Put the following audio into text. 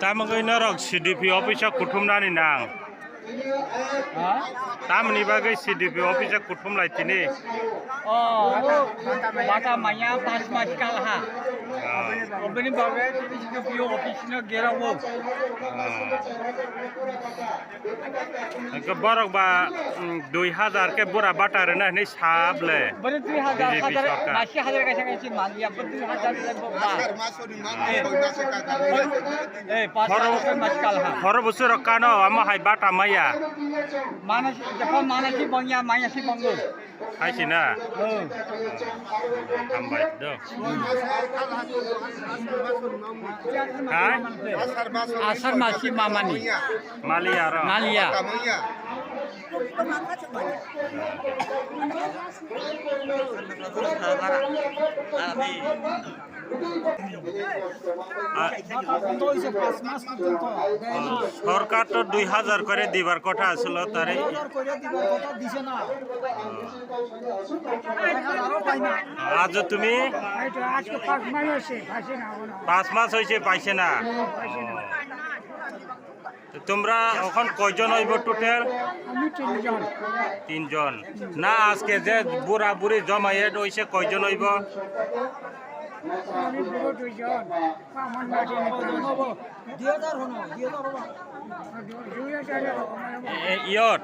Tamangin orang CDP office kutum nani nang. Tamani bagai CDP office kutum lai tini. Oh, mata maya pas mas kalah. Obini bagai CDP office na gerawo. Ke borok ba 2000 ke bura batar na ni sab le. Beri 2000 masih 1000 kasi malia, beri 2000 lebo ba. Pas mas kalah. Horo busur kano ama hai bata maya. Mana Jepang mana si bangya maya si banggo. Hai sina. Tambai do. Hai. Asar masih mamani. Malia ro. Malia. সরকার তো 2000 করে দিবার কথা আছিল তারে আজ তুমি 5 মাস হয়েছে পাইছে না তোমরা এখন কয়জন হইব টোটাল তিনজন না আজকে যে বুড়া বুড়ি জমায়েত হইছে কয়জন হইব ইয়ত